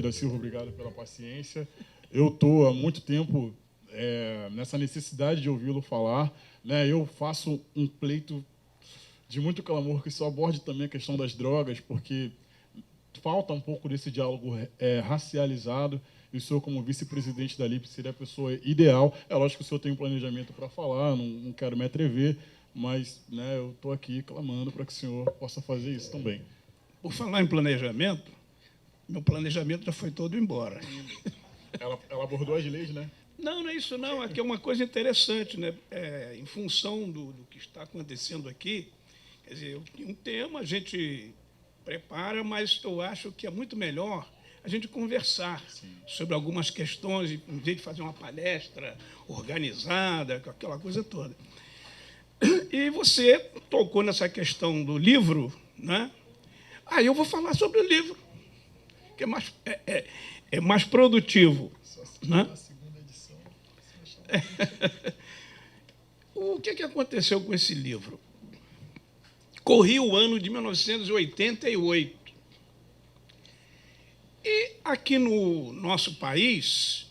da Silva, obrigado pela paciência. Eu estou há muito tempo nessa necessidade de ouvi-lo falar, né? Eu faço um pleito de muito clamor que isso aborde também a questão das drogas, porque falta um pouco desse diálogo racializado, e o senhor, como vice-presidente da LIP, seria a pessoa ideal. É lógico que o senhor tem um planejamento para falar, não quero me atrever, mas, né, eu estou aqui clamando para que o senhor possa fazer isso também. Por falar em planejamento, meu planejamento já foi todo embora. Ela abordou as leis, né? Não, não é isso não. Aqui é uma coisa interessante, né? Em função do que está acontecendo aqui, quer dizer, um tema a gente prepara, mas eu acho que é muito melhor a gente conversar sobre algumas questões, em vez de fazer uma palestra organizada, com aquela coisa toda. E você tocou nessa questão do livro, né? Aí eu vou falar sobre o livro, que é mais produtivo. Né? O que aconteceu com esse livro? Corria o ano de 1988. E aqui no nosso país,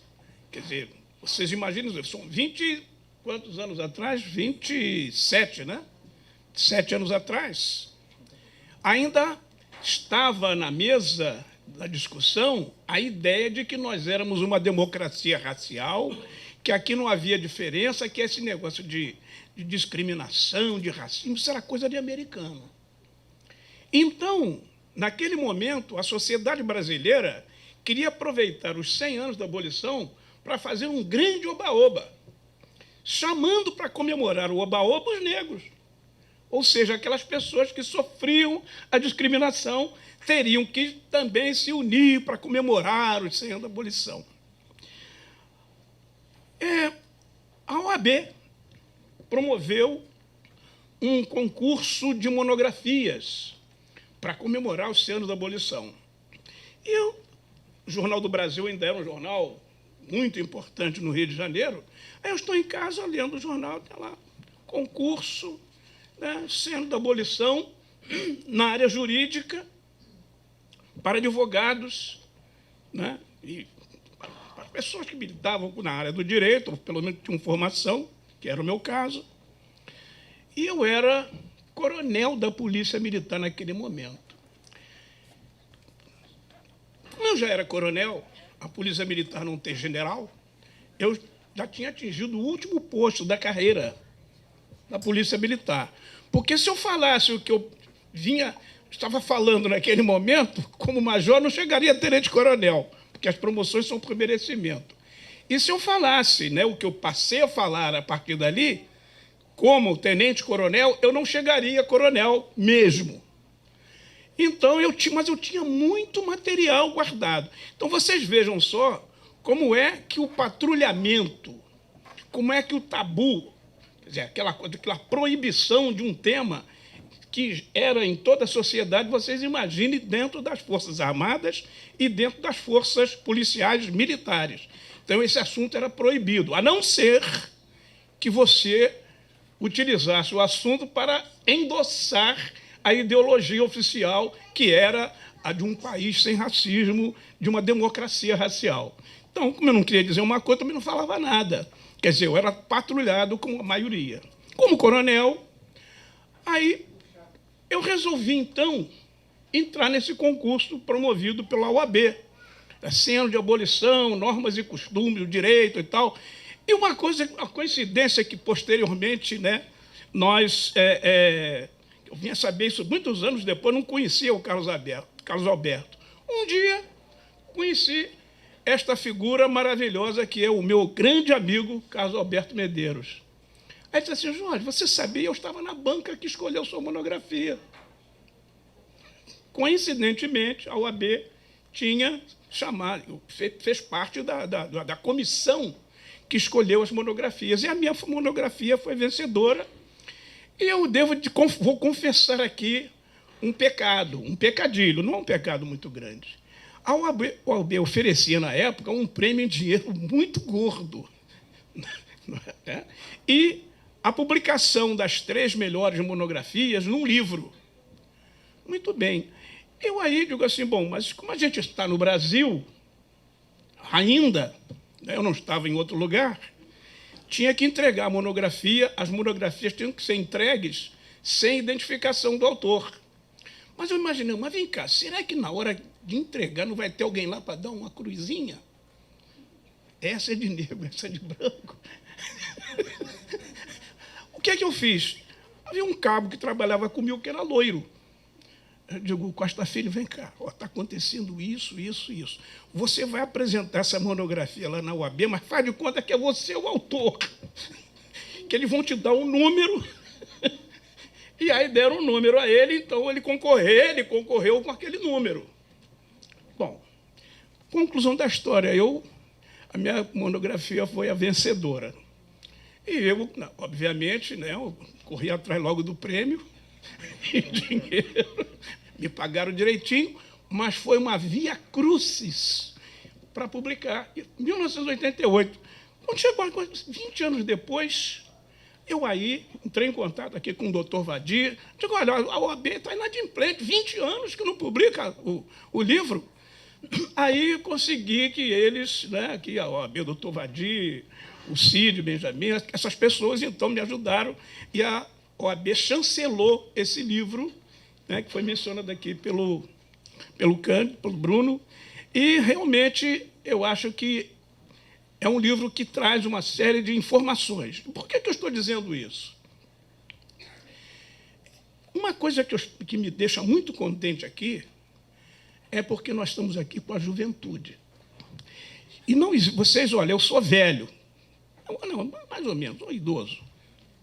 quer dizer, vocês imaginam, são 20, quantos anos atrás? 27, né? 7 anos atrás. Ainda estava na mesa da discussão a ideia de que nós éramos uma democracia racial, que aqui não havia diferença, que esse negócio de discriminação, de racismo, isso era coisa de americano. Então, naquele momento, a sociedade brasileira queria aproveitar os 100 anos da abolição para fazer um grande oba-oba, chamando para comemorar o oba-oba os negros. Ou seja, aquelas pessoas que sofriam a discriminação teriam que também se unir para comemorar os 100 anos da abolição. A OAB promoveu um concurso de monografias para comemorar os 100 anos da abolição. E o Jornal do Brasil ainda era um jornal muito importante no Rio de Janeiro. Aí eu estou em casa lendo o jornal, está lá, concurso, né, 100 anos da abolição, na área jurídica, para advogados, né, e para pessoas que militavam na área do direito, ou pelo menos tinham formação, que era o meu caso. E eu era coronel da Polícia Militar naquele momento. Como eu já era coronel, a Polícia Militar não tem general, eu já tinha atingido o último posto da carreira da Polícia Militar. Porque se eu falasse o que eu estava falando naquele momento, como major, não chegaria a tenente-coronel, porque as promoções são por merecimento. E se eu falasse, né, o que eu passei a falar a partir dali, como tenente-coronel, eu não chegaria a coronel mesmo. Então, mas eu tinha muito material guardado. Então, vocês vejam só como é que o patrulhamento, como é que o tabu, quer dizer, aquela proibição de um tema que era em toda a sociedade, vocês imaginem dentro das Forças Armadas e dentro das forças policiais militares. Então, esse assunto era proibido, a não ser que você utilizasse o assunto para endossar a ideologia oficial, que era a de um país sem racismo, de uma democracia racial. Então, como eu não queria dizer uma coisa, eu também não falava nada. Quer dizer, eu era patrulhado com a maioria. Como coronel, aí eu resolvi, então, entrar nesse concurso promovido pela OAB, Centro de Abolição, Normas e Costumes, o Direito e tal. E uma coincidência que, posteriormente, né, eu vinha saber isso muitos anos depois, não conhecia o Carlos Alberto. Um dia, conheci esta figura maravilhosa que é o meu grande amigo, Carlos Alberto Medeiros. Aí disse assim: Jorge, você sabia? Eu estava na banca que escolheu sua monografia. Coincidentemente, a OAB tinha chamado, fez parte da comissão que escolheu as monografias. E a minha monografia foi vencedora. E eu vou confessar aqui um pecado, um pecadilho, não é um pecado muito grande. A OAB oferecia, na época, um prêmio em dinheiro muito gordo. Né? E a publicação das 3 melhores monografias num livro. Muito bem. Eu aí digo assim, bom, mas como a gente está no Brasil, ainda, né, eu não estava em outro lugar, tinha que entregar a monografia, as monografias tinham que ser entregues sem identificação do autor. Mas eu imaginei, mas vem cá, será que na hora de entregar não vai ter alguém lá para dar uma cruzinha? Essa é de negro, essa é de branco. O que é que eu fiz? Havia um cabo que trabalhava comigo que era loiro. Eu digo, Costa Filho, vem cá, está acontecendo isso, isso, isso. Você vai apresentar essa monografia lá na UAB, mas faz de conta que é você o autor. Que eles vão te dar um número. E aí deram um número a ele, então ele concorreu com aquele número. Bom, conclusão da história, a minha monografia foi a vencedora. E eu, obviamente, né, eu corri atrás logo do prêmio, e dinheiro, me pagaram direitinho, mas foi uma via crucis para publicar. Em 1988, quando chegou 20 anos depois, eu aí entrei em contato aqui com o doutor Vadir, digo, olha, a OAB está inadimplente, 20 anos que não publica o livro. Aí consegui que eles, né, aqui a OAB, o doutor Vadir, o Cid, o Benjamin, essas pessoas, então, me ajudaram, e a OAB chancelou esse livro, né, que foi mencionado aqui pelo Cândido, pelo Bruno, e realmente eu acho que é um livro que traz uma série de informações. Por que eu estou dizendo isso? Uma coisa que me deixa muito contente aqui é porque nós estamos aqui com a juventude. E não, vocês, olha, eu sou velho, não, mais ou menos, sou idoso,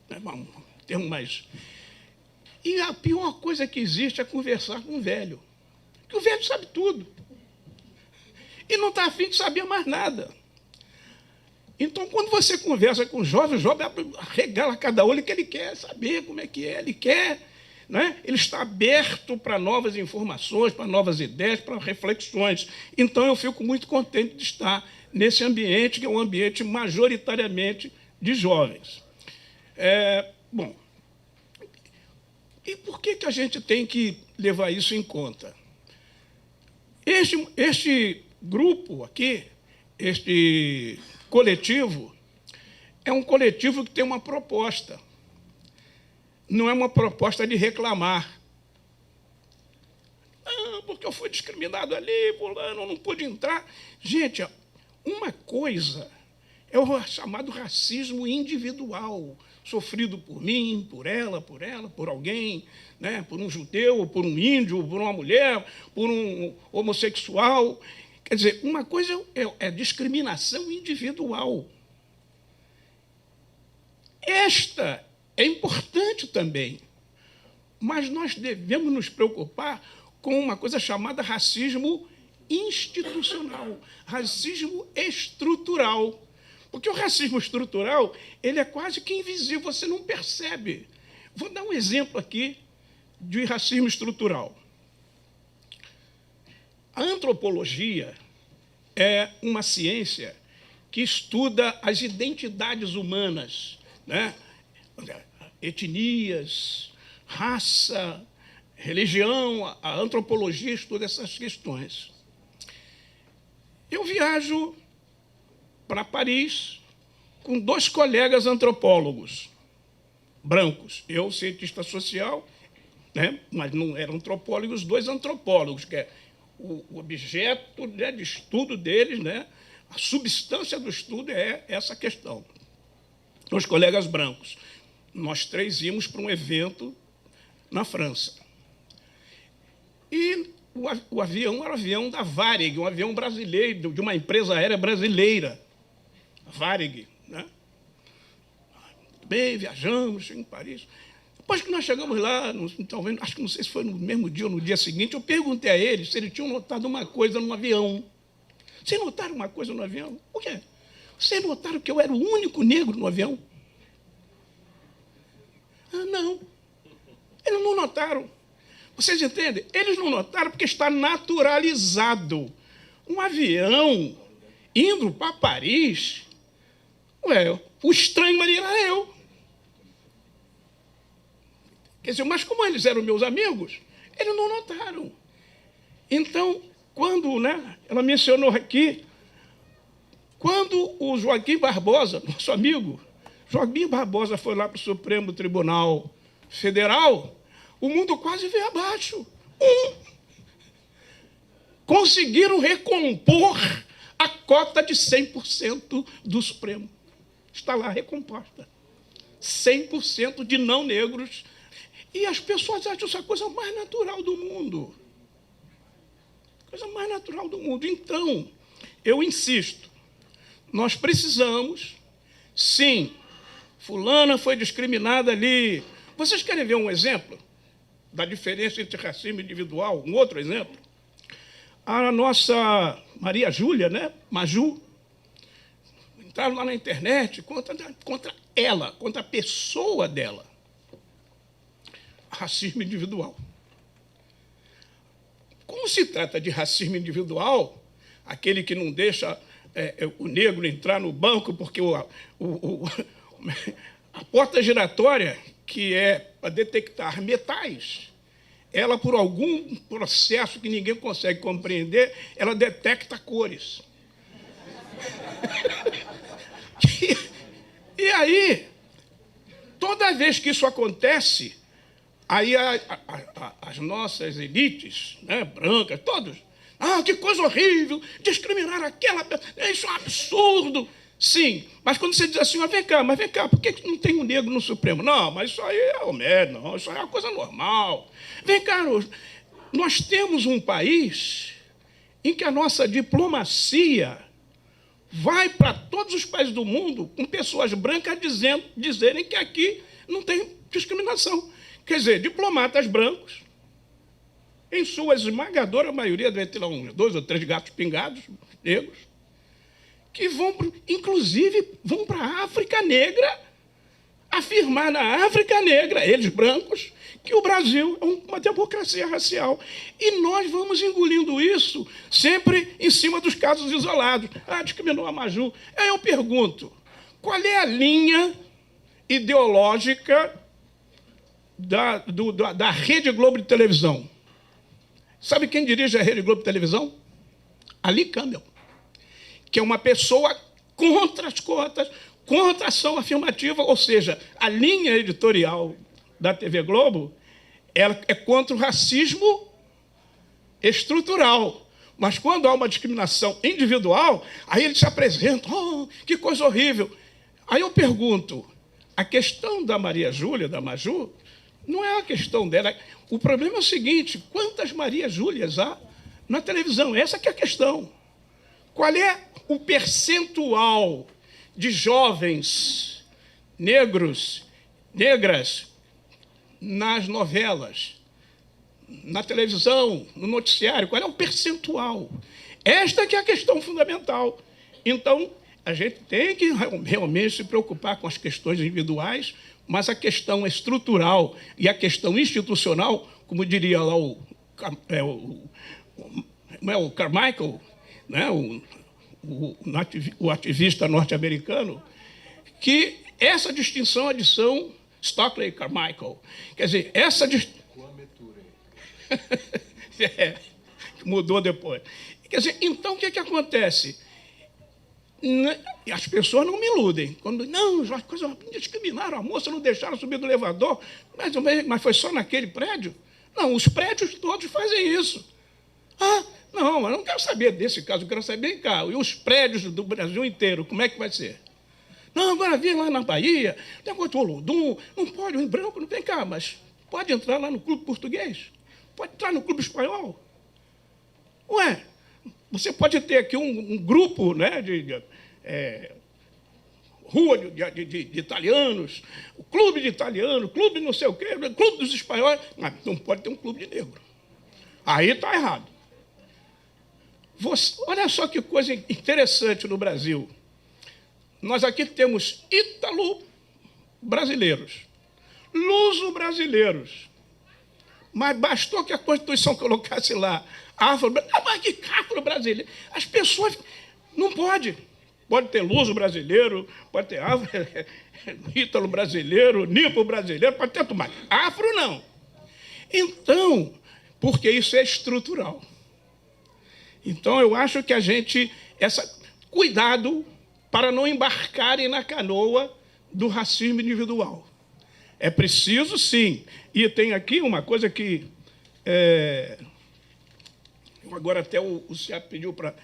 né, um termo mais... E a pior coisa que existe é conversar com o velho, porque o velho sabe tudo e não está a fim de saber mais nada. Então, quando você conversa com o jovem arregala cada olho que ele quer saber como é que é, ele quer, né? Ele está aberto para novas informações, para novas ideias, para reflexões. Então, eu fico muito contente de estar nesse ambiente, que é um ambiente majoritariamente de jovens. Bom, e por que a gente tem que levar isso em conta? Este grupo aqui, este coletivo, é um coletivo que tem uma proposta. Não é uma proposta de reclamar. Ah, porque eu fui discriminado ali, fulano, não pude entrar. Gente, uma coisa é o chamado racismo individual, sofrido por mim, por ela, por alguém, né, por um judeu, por um índio, por uma mulher, por um homossexual. Quer dizer, uma coisa é discriminação individual. Esta é importante também, mas nós devemos nos preocupar com uma coisa chamada racismo institucional, racismo estrutural. Porque o racismo estrutural, ele é quase que invisível, você não percebe. Vou dar um exemplo aqui de racismo estrutural. A antropologia é uma ciência que estuda as identidades humanas, né? Etnias, raça, religião. A antropologia estuda essas questões. Eu viajo para Paris com 2 colegas antropólogos brancos. Eu, cientista social, né? Mas não eram antropólogos, 2 antropólogos, que é o objeto, né, de estudo deles, né, a substância do estudo é essa questão. Os colegas brancos. Nós 3 íamos para um evento na França. E o avião era o avião da Varig, um avião brasileiro, de uma empresa aérea brasileira. Varig, né? Bem, viajamos, em Paris. Depois que nós chegamos lá, talvez, acho que não sei se foi no mesmo dia ou no dia seguinte, eu perguntei a eles se eles tinham notado uma coisa no avião. Vocês notaram uma coisa no avião? O quê? Vocês notaram que eu era o único negro no avião? Ah, não. Eles não notaram. Vocês entendem? Eles não notaram porque está naturalizado. Um avião indo para Paris, o estranho ali era eu. Quer dizer, mas como eles eram meus amigos, eles não notaram. Então, quando, né, ela mencionou aqui Quando o Joaquim Barbosa, nosso amigo, Joaquim Barbosa foi lá para o Supremo Tribunal Federal, o mundo quase veio abaixo. Conseguiram recompor a cota de 100% do Supremo. Está lá recomposta. 100% de não negros. E as pessoas acham isso a coisa mais natural do mundo. Coisa mais natural do mundo. Então, eu insisto, nós precisamos, sim, fulana foi discriminada ali. Vocês querem ver um exemplo da diferença entre racismo individual? Um outro exemplo? A nossa Maria Júlia, né? Maju, entraram lá na internet contra ela, contra a pessoa dela. Racismo individual. Como se trata de racismo individual, aquele que não deixa o negro entrar no banco porque a porta giratória, que é para detectar metais, ela, por algum processo que ninguém consegue compreender, ela detecta cores. E aí, toda vez que isso acontece, aí as nossas elites, né, brancas, todos, que coisa horrível, discriminar aquela pessoa, isso é um absurdo. Sim, mas quando você diz assim, vem cá, por que não tem um negro no Supremo? Não, mas isso aí é o médio, não, isso aí é uma coisa normal. Vem cá, nós temos um país em que a nossa diplomacia vai para todos os países do mundo com pessoas brancas dizerem que aqui não tem discriminação. Quer dizer, diplomatas brancos, em sua esmagadora maioria, deve ter lá uns 2 ou 3 gatos pingados, negros, que inclusive, vão para a África Negra, afirmar na África Negra, eles brancos, que o Brasil é uma democracia racial. E nós vamos engolindo isso sempre em cima dos casos isolados. Discriminou a Maju. Aí eu pergunto, qual é a linha ideológica da Rede Globo de televisão? Sabe quem dirige a Rede Globo de televisão? Ali Campbell, que é uma pessoa contra as cotas, contra a ação afirmativa, ou seja, a linha editorial da TV Globo ela é contra o racismo estrutural. Mas quando há uma discriminação individual, aí eles se apresentam, que coisa horrível. Aí eu pergunto, a questão da Maria Júlia, da Maju, não é a questão dela. O problema é o seguinte, quantas Maria Júlias há na televisão? Essa que é a questão. Qual é o percentual de jovens negros, negras, nas novelas, na televisão, no noticiário? Qual é o percentual? Esta que é a questão fundamental. Então, a gente tem que realmente se preocupar com as questões individuais, mas a questão estrutural e a questão institucional, como diria lá o Carmichael, né, o ativista norte-americano, que essa distinção é de São Stockley Carmichael. Quer dizer, essa mudou depois. Quer dizer, então o que acontece? As pessoas não me iludem. Quando, não, as coisas discriminaram a moça, não deixaram subir do elevador, mas foi só naquele prédio? Não, os prédios todos fazem isso. Não, eu não quero saber desse caso, eu quero saber, cá, e os prédios do Brasil inteiro, como é que vai ser? Não, agora vem lá na Bahia, negócio do Olodum, não pode, o branco não vem cá, mas pode entrar lá no clube português? Pode entrar no clube espanhol? Ué, você pode ter aqui um grupo, né, rua de italianos, o clube de italiano, clube não sei o quê, clube dos espanhóis, mas não pode ter um clube de negro. Aí está errado. Olha só que coisa interessante no Brasil. Nós aqui temos ítalo-brasileiros, luso-brasileiros, mas bastou que a Constituição colocasse lá mas que afro-brasileiro? As pessoas não podem. Pode ter luso-brasileiro, pode ter ítalo-brasileiro, nipo-brasileiro, pode ter tudo mais. Afro, não. Então, porque isso é estrutural. Então, eu acho que cuidado para não embarcarem na canoa do racismo individual. É preciso, sim. E tem aqui uma coisa que... agora até o CIAP pediu para...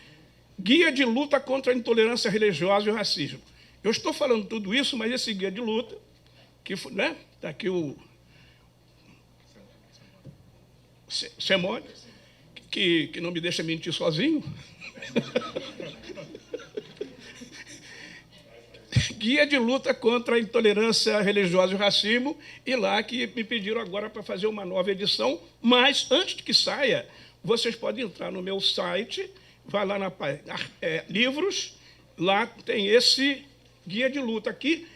Guia de luta contra a intolerância religiosa e o racismo. Eu estou falando tudo isso, mas esse guia de luta, que né, está aqui o Semone, que não me deixa mentir sozinho. Guia de luta contra a intolerância religiosa e o racismo, e lá que me pediram agora para fazer uma nova edição, mas antes de que saia, vocês podem entrar no meu site, vai lá na livros, lá tem esse guia de luta. Aqui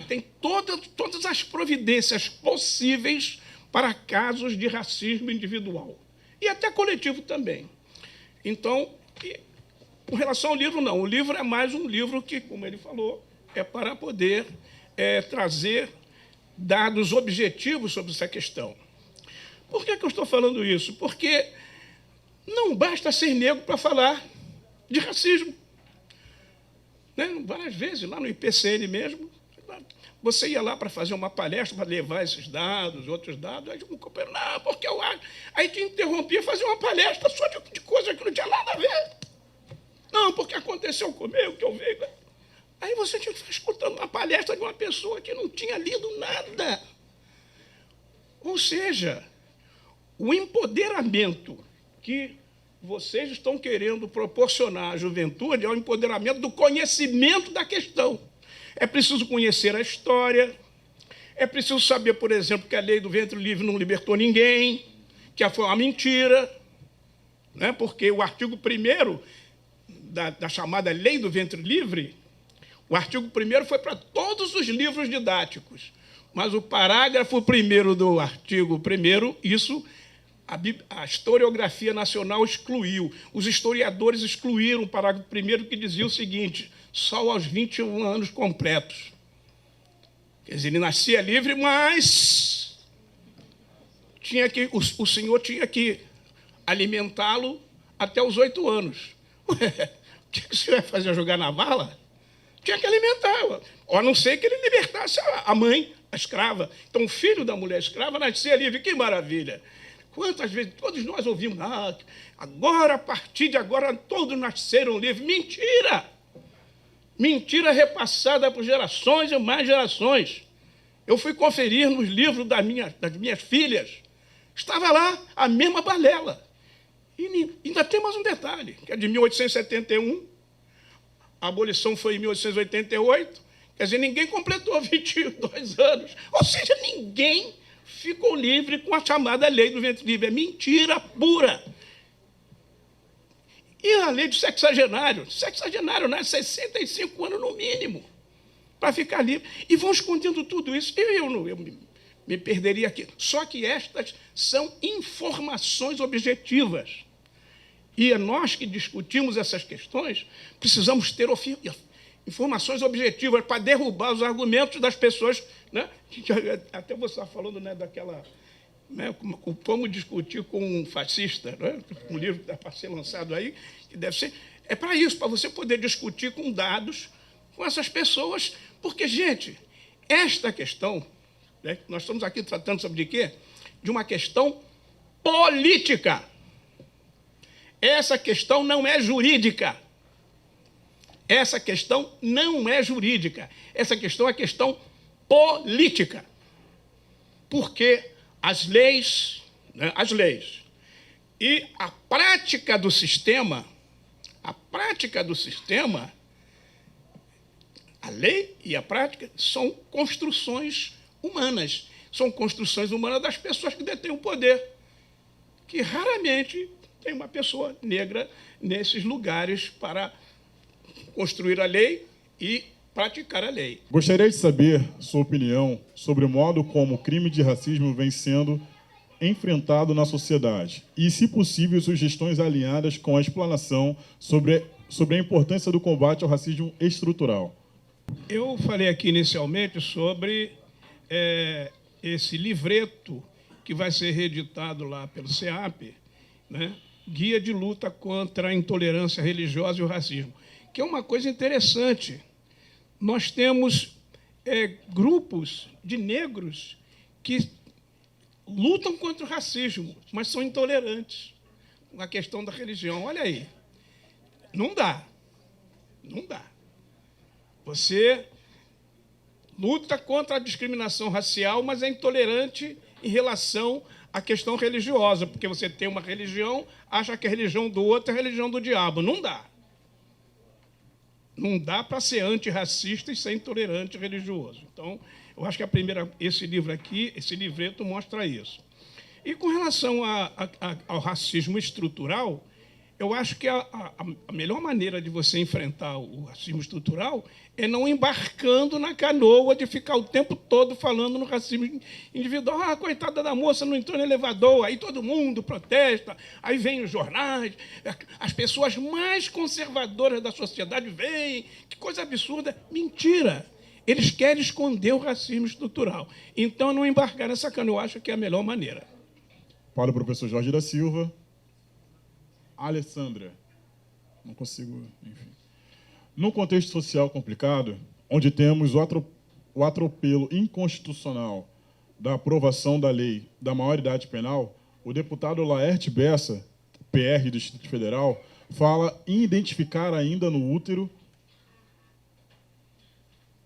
tem todas as providências possíveis para casos de racismo individual, e até coletivo também. Então, com relação ao livro, não. O livro é mais um livro que, como ele falou, é para poder trazer dados objetivos sobre essa questão. Por que eu estou falando isso? Porque não basta ser negro para falar de racismo. Né? Várias vezes, lá no IPCN mesmo, você ia lá para fazer uma palestra, para levar esses dados, outros dados, aí um companheiro, não, porque eu acho... Aí te interrompia, fazia uma palestra só de coisa que não tinha nada a ver. Não, porque aconteceu comigo, que eu vi. Aí você tinha que ficar escutando uma palestra de uma pessoa que não tinha lido nada. Ou seja, o empoderamento que vocês estão querendo proporcionar à juventude é o empoderamento do conhecimento da questão. É preciso conhecer a história, é preciso saber, por exemplo, que a lei do ventre livre não libertou ninguém, que foi uma mentira, né? Porque o artigo 1º da chamada lei do ventre livre, o artigo 1º foi para todos os livros didáticos, mas o parágrafo 1º do artigo 1º, isso a historiografia nacional excluiu. Os historiadores excluíram o parágrafo 1º, que dizia o seguinte: só aos 21 anos completos. Quer dizer, ele nascia livre, mas o senhor tinha que alimentá-lo até os 8 anos. Ué, o que você vai fazer? Jogar na vala? Tinha que alimentar, a não ser que ele libertasse a mãe, a escrava. Então, o filho da mulher escrava nascia livre. Que maravilha! Quantas vezes todos nós ouvimos, agora, a partir de agora, todos nasceram livres. Mentira! Mentira repassada por gerações e mais gerações. Eu fui conferir nos livros das minhas filhas. Estava lá a mesma balela. E ainda tem mais um detalhe, que é de 1871, a abolição foi em 1888, quer dizer, ninguém completou 22 anos. Ou seja, ninguém ficou livre com a chamada lei do ventre livre. É mentira pura. E a lei do sexagenário? Sexagenário, né? 65 anos no mínimo, para ficar livre. E vão escondendo tudo isso. Eu me perderia aqui. Só que estas são informações objetivas. E nós que discutimos essas questões, precisamos ter informações objetivas para derrubar os argumentos das pessoas, né? Até você estava falando, né, daquela... Né, como discutir com um fascista, né? Um livro que está para ser lançado aí, que deve ser... É para isso, para você poder discutir com dados com essas pessoas, porque, gente, esta questão, né, nós estamos aqui tratando sobre de quê? De uma questão política. Essa questão não é jurídica. Essa questão não é jurídica. Essa questão é questão política. Porque as leis, né, e a prática do sistema, a lei e a prática são construções humanas. São construções humanas das pessoas que detêm o poder, que raramente tem uma pessoa negra nesses lugares para construir a lei e praticar a lei. Gostaria de saber sua opinião sobre o modo como o crime de racismo vem sendo enfrentado na sociedade e, se possível, sugestões alinhadas com a explanação sobre a importância do combate ao racismo estrutural. Eu falei aqui inicialmente sobre esse livreto que vai ser reeditado lá pelo CEAP, né? Guia de luta contra a intolerância religiosa e o racismo, que é uma coisa interessante. Nós temos grupos de negros que lutam contra o racismo, mas são intolerantes com a questão da religião. Olha aí. Não dá. Não dá. Você luta contra a discriminação racial, mas é intolerante em relação à questão religiosa, porque você tem uma religião, acha que a religião do outro é a religião do diabo. Não dá. Não dá para ser antirracista e ser intolerante religioso. Então, eu acho que esse livro aqui, esse livreto, mostra isso. E com relação ao racismo estrutural, eu acho que a melhor maneira de você enfrentar o racismo estrutural é não embarcando na canoa de ficar o tempo todo falando no racismo individual. Ah, coitada da moça, não entrou no elevador, aí todo mundo protesta, aí vem os jornais, as pessoas mais conservadoras da sociedade vêm, que coisa absurda. Mentira! Eles querem esconder o racismo estrutural. Então, não embarcar nessa canoa, eu acho que é a melhor maneira. Para o professor Jorge da Silva. Alessandra. Não consigo, enfim. Num contexto social complicado, onde temos o atropelo inconstitucional da aprovação da lei da maioridade penal, o deputado Laerte Bessa, PR do Distrito Federal, fala em identificar ainda no útero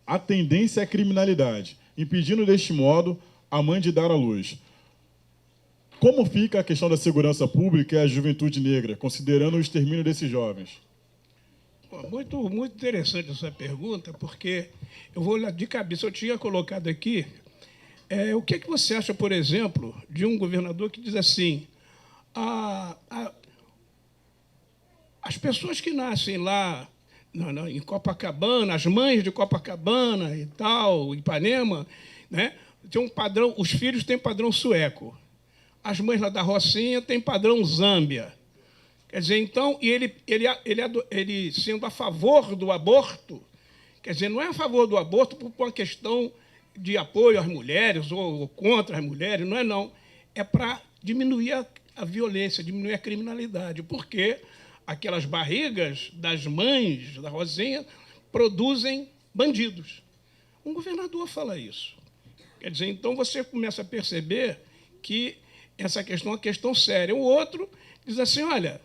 a tendência à criminalidade, impedindo deste modo a mãe de dar à luz. Como fica a questão da segurança pública e a juventude negra, considerando o extermínio desses jovens? Muito, muito interessante essa pergunta, porque eu vou olhar de cabeça. Eu tinha colocado aqui, o que você acha, por exemplo, de um governador que diz assim, as pessoas que nascem lá em Copacabana, as mães de Copacabana e tal, Ipanema, né, tem um padrão, os filhos têm padrão sueco. As mães lá da Rocinha têm padrão Zâmbia. Quer dizer, então, e ele sendo a favor do aborto, quer dizer, não é a favor do aborto por uma questão de apoio às mulheres ou contra as mulheres, não é não. É para diminuir a violência, diminuir a criminalidade, porque aquelas barrigas das mães da Rocinha produzem bandidos. Um governador fala isso. Quer dizer, então você começa a perceber que essa questão é uma questão séria. O outro diz assim, olha,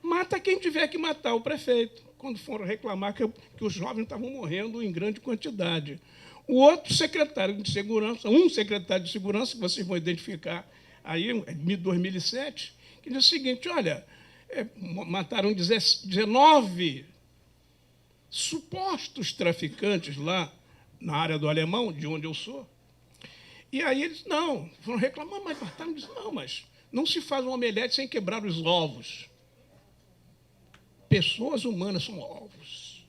mata quem tiver que matar, o prefeito, quando foram reclamar que os jovens estavam morrendo em grande quantidade. O outro secretário de segurança, um secretário de segurança, que vocês vão identificar aí, em 2007, que diz o seguinte, olha, mataram 19 supostos traficantes lá na área do Alemão, de onde eu sou. E aí eles, não, foram reclamar, mas mataram, disse, não, mas não se faz um omelete sem quebrar os ovos. Pessoas humanas são ovos.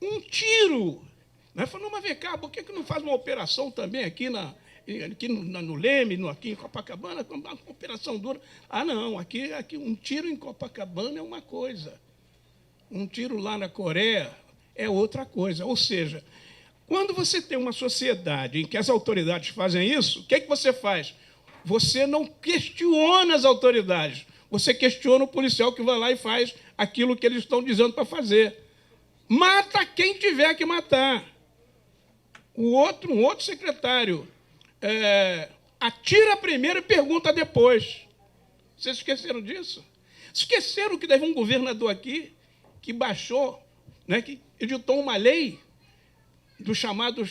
Um tiro. Né? Falou, mas vem cá, por que não faz uma operação também aqui no Leme, aqui em Copacabana, uma operação dura? Ah, não, aqui um tiro em Copacabana é uma coisa. Um tiro lá na Coreia é outra coisa. Ou seja, quando você tem uma sociedade em que as autoridades fazem isso, o que você faz? Você não questiona as autoridades, você questiona o policial que vai lá e faz aquilo que eles estão dizendo para fazer. Mata quem tiver que matar. Um outro secretário, atira primeiro e pergunta depois. Vocês esqueceram disso? Esqueceram que teve um governador aqui que baixou, né, que editou uma lei do chamado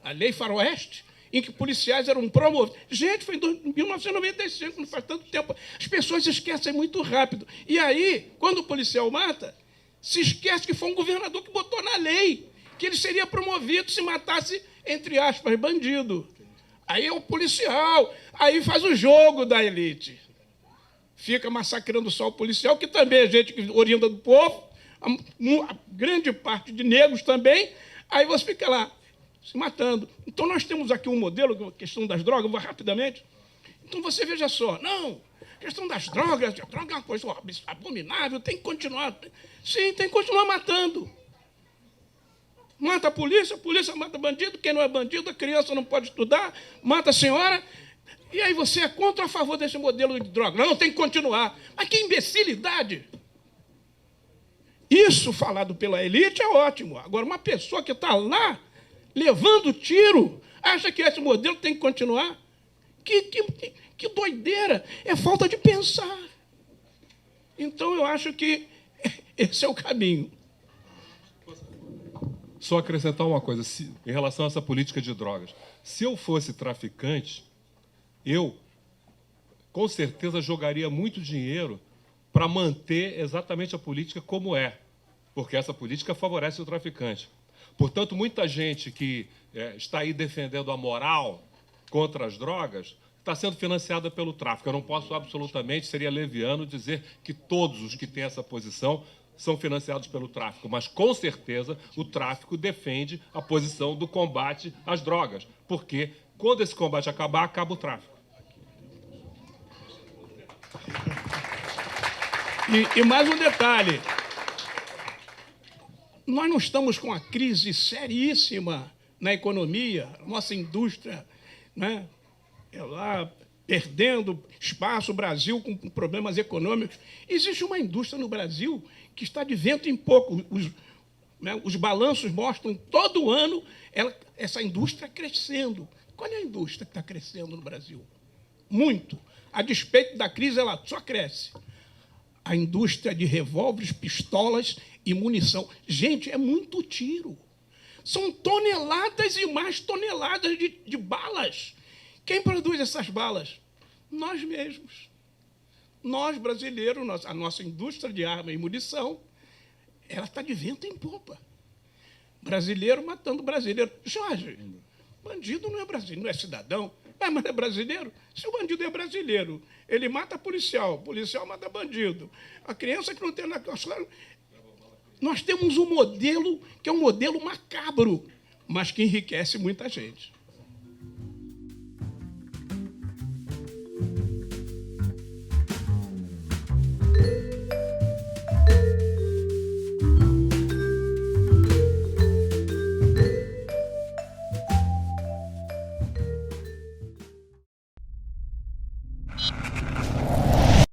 a Lei Faroeste, em que policiais eram promovidos. Gente, foi em 1995, não faz tanto tempo. As pessoas se esquecem muito rápido. E aí, quando o policial mata, se esquece que foi um governador que botou na lei que ele seria promovido se matasse, entre aspas, bandido. Aí é o policial, aí faz o jogo da elite. Fica massacrando só o policial, que também é gente que orienta do povo, a grande parte de negros também. Aí você fica lá, se matando. Então, nós temos aqui um modelo, a questão das drogas, vou rapidamente. Então, você veja só, não, a questão das drogas, a droga é uma coisa abominável, tem que continuar. Sim, tem que continuar matando. Mata a polícia mata bandido, quem não é bandido, a criança não pode estudar, mata a senhora. E aí você é contra ou a favor desse modelo de droga? Não, tem que continuar. Mas que imbecilidade! Isso falado pela elite é ótimo. Agora, uma pessoa que está lá levando tiro, acha que esse modelo tem que continuar? Que doideira! É falta de pensar. Então, eu acho que esse é o caminho. Só acrescentar uma coisa, em relação a essa política de drogas. Se eu fosse traficante, eu, com certeza, jogaria muito dinheiro para manter exatamente a política como é, porque essa política favorece o traficante. Portanto, muita gente que está aí defendendo a moral contra as drogas está sendo financiada pelo tráfico. Eu não posso absolutamente, seria leviano dizer que todos os que têm essa posição são financiados pelo tráfico, mas, com certeza, o tráfico defende a posição do combate às drogas, porque, quando esse combate acabar, acaba o tráfico. E mais um detalhe. Nós não estamos com uma crise seríssima na economia, nossa indústria, né, lá perdendo espaço, o Brasil com problemas econômicos. Existe uma indústria no Brasil que está de vento em pouco. Os balanços mostram todo ano essa indústria crescendo. Qual é a indústria que está crescendo no Brasil? Muito. A despeito da crise, ela só cresce. A indústria de revólveres, pistolas e munição. Gente, é muito tiro. São toneladas e mais toneladas de balas. Quem produz essas balas? Nós mesmos. Nós, brasileiros, a nossa indústria de arma e munição, ela está de vento em popa. Brasileiro matando brasileiro. Jorge, bandido não é brasileiro, não é cidadão, mas é brasileiro. Se o bandido é brasileiro, ele mata policial mata bandido. A criança que não tem na calçada... Nós temos um modelo que é um modelo macabro, mas que enriquece muita gente.